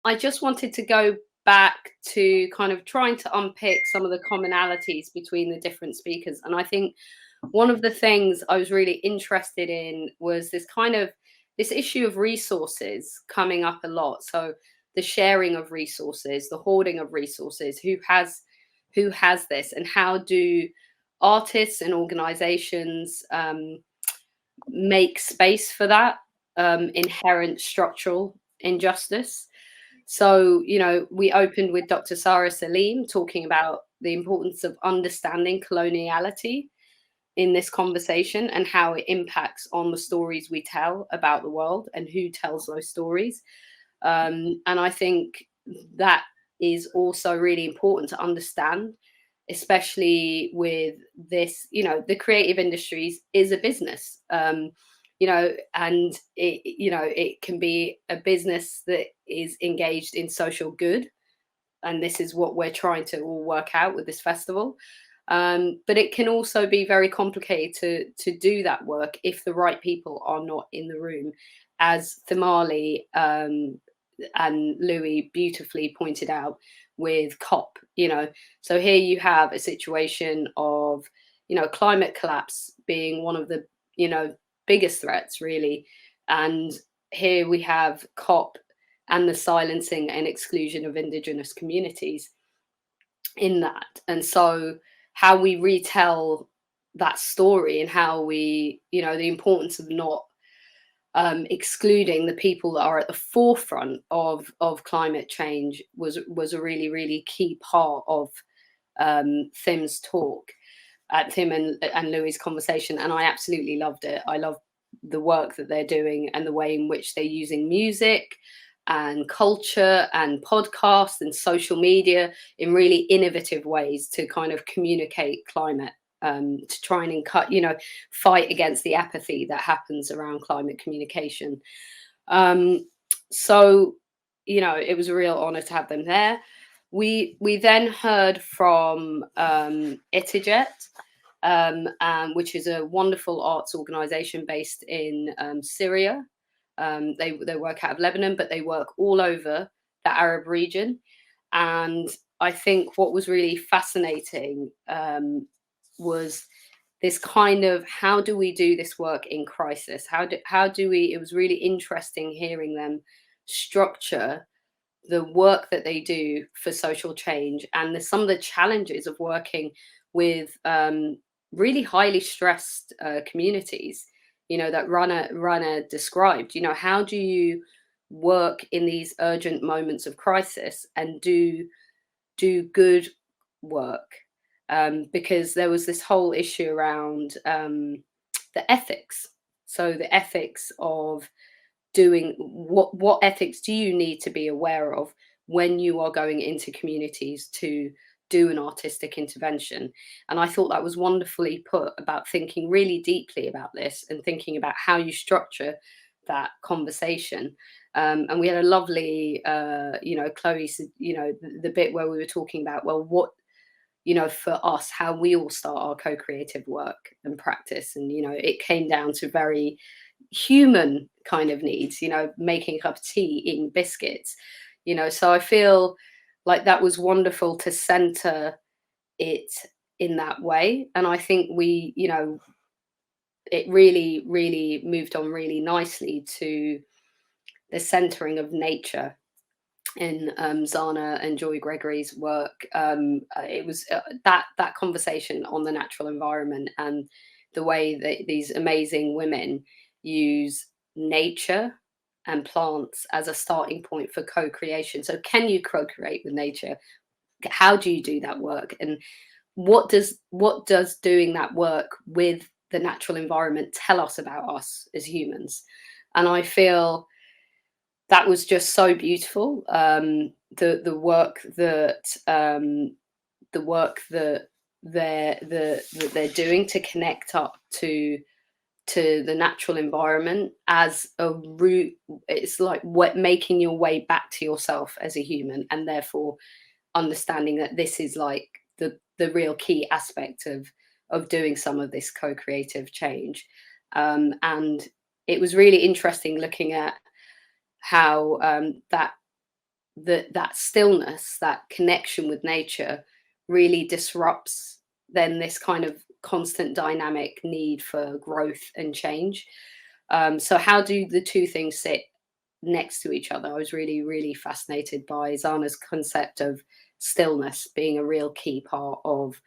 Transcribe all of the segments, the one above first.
I just wanted to go back to kind of trying to unpick some of the commonalities between the different speakers. And I think one of the things I was really interested in was this issue of resources coming up a lot. So the sharing of resources, the hoarding of resources, who has this, and how do artists and organizations make space for that inherent structural injustice. So, we opened with Dr. Sarah Salim talking about the importance of understanding coloniality in this conversation and how it impacts on the stories we tell about the world and who tells those stories. And I think that is also really important to understand, especially with this, the creative industries is a business. And it can be a business that is engaged in social good. And this is what we're trying to all work out with this festival. But it can also be very complicated to do that work if the right people are not in the room, as Thimali and Louis beautifully pointed out with COP. So here you have a situation of, climate collapse being one of the, biggest threats, really. And here we have COP and the silencing and exclusion of Indigenous communities in that. And so how we retell that story and how we, the importance of not excluding the people that are at the forefront of climate change was a really, really key part of Thim's talk. Tim and Louis' conversation, and I absolutely loved it. I love the work that they're doing and the way in which they're using music and culture and podcasts and social media in really innovative ways to kind of communicate climate, to try and fight against the apathy that happens around climate communication. So it was a real honor to have them there. We then heard from Itijet, which is a wonderful arts organization based in Syria. They work out of Lebanon, but they work all over the Arab region. And I think what was really fascinating was this kind of, how do we do this work in crisis? How do we? It was really interesting hearing them structure the work that they do for social change and some of the challenges of working with really highly stressed communities, that Rana described. How do you work in these urgent moments of crisis and do good work? Because there was this whole issue around the ethics. So the ethics of doing what ethics do you need to be aware of when you are going into communities to do an artistic intervention. And I thought that was wonderfully put, about thinking really deeply about this and thinking about how you structure that conversation. And we had a lovely Chloe said, the bit where we were talking about, well, what, for us, how we all start our co-creative work and practice. And it came down to very human kind of needs, making a cup of tea, eating biscuits, so I feel like that was wonderful to center it in that way. And I think we, it really, really moved on really nicely to the centering of nature in Zana and Joy Gregory's work. It was that conversation on the natural environment and the way that these amazing women use nature and plants as a starting point for co-creation. So can you co-create with nature? How do you do that work? And what does doing that work with the natural environment tell us about us as humans? And I feel that was just so beautiful. The work that they're doing to connect up to the natural environment as a route. It's like making your way back to yourself as a human, and therefore understanding that this is like the real key aspect of doing some of this co-creative change. And it was really interesting looking at how that stillness, that connection with nature, really disrupts then this kind of constant dynamic need for growth and change. So how do the two things sit next to each other? I was really, really fascinated by Zana's concept of stillness being a real key part of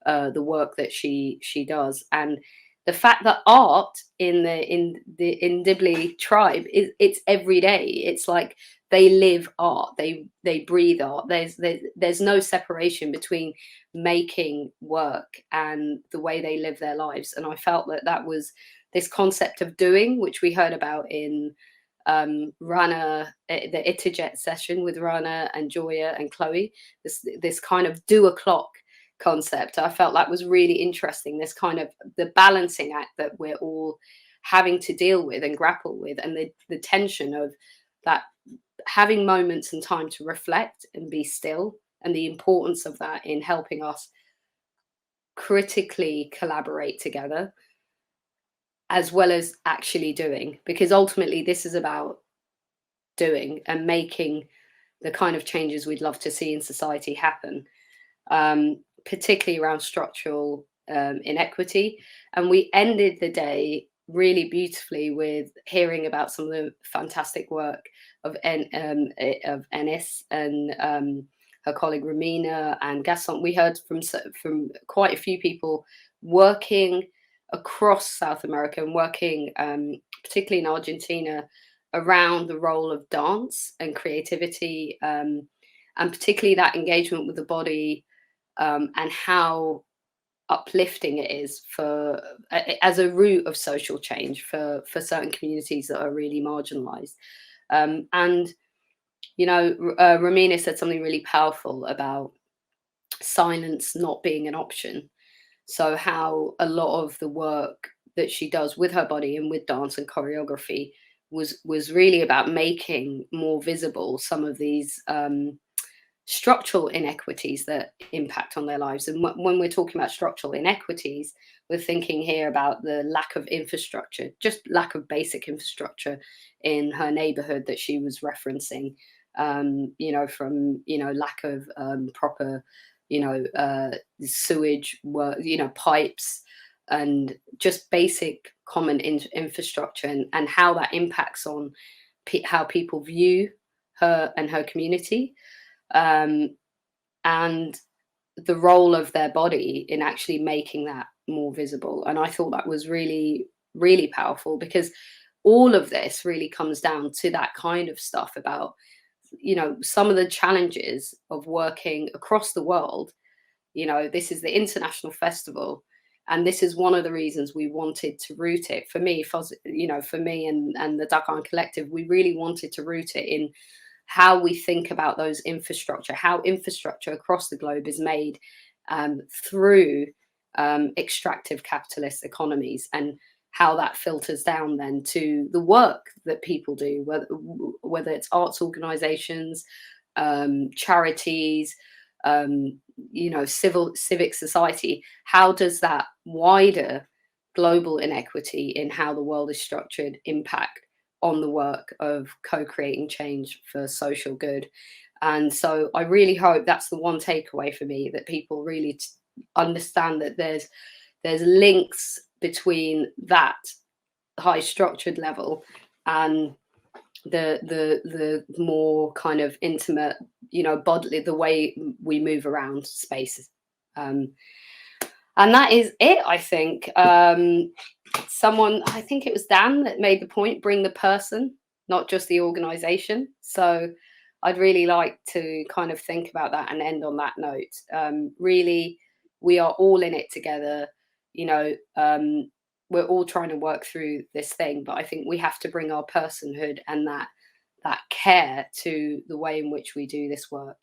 the work that she does, and the fact that art in the Ndibli tribe is it's every day. It's like they live art, they breathe art. There's no separation between making work and the way they live their lives. And I felt that that was this concept of doing, which we heard about in Rana, the Itijet session with Rana and Joya and Chloe. This kind of do a clock concept. I felt that was really interesting. This kind of the balancing act that we're all having to deal with and grapple with, and the tension of that, having moments and time to reflect and be still, and the importance of that in helping us critically collaborate together, as well as actually doing, because ultimately this is about doing and making the kind of changes we'd love to see in society happen, particularly around structural inequity. And we ended the day really beautifully with hearing about some of the fantastic work of Ennis and her colleague Romina and Gaston. We heard from quite a few people working across South America and working particularly in Argentina around the role of dance and creativity, and particularly that engagement with the body, and how uplifting it is for as a route of social change for certain communities that are really marginalized. And you know, Romina said something really powerful about silence not being an option. So how a lot of the work that she does with her body and with dance and choreography was really about making more visible some of these structural inequities that impact on their lives. And when we're talking about structural inequities, we're thinking here about the lack of infrastructure, just lack of basic infrastructure in her neighborhood that she was referencing. You know, from, you know, lack of proper, you know, sewage work, you know, pipes, and just basic common infrastructure, and how that impacts on how people view her and her community, and the role of their body in actually making that more visible. And I thought that was really, really powerful, because all of this really comes down to that kind of stuff about, you know, some of the challenges of working across the world. You know, this is the international festival, and this is one of the reasons we wanted to root it. For me, you know, for me and the Dhaqan Collective, we really wanted to root it in how we think about those infrastructure, how infrastructure across the globe is made through extractive capitalist economies, and how that filters down then to the work that people do, whether it's arts organizations, charities, you know, civic society. How does that wider global inequity in how the world is structured impact on the work of co-creating change for social good? And so I really hope that's the one takeaway for me, that people really understand that there's links between that high structured level and the more kind of intimate, you know, bodily, the way we move around spaces. And that is it, I think. Someone, I think it was Dan, that made the point, bring the person, not just the organization. So I'd really like to kind of think about that and end on that note. Really, we are all in it together. You know, we're all trying to work through this thing, but I think we have to bring our personhood and that care to the way in which we do this work.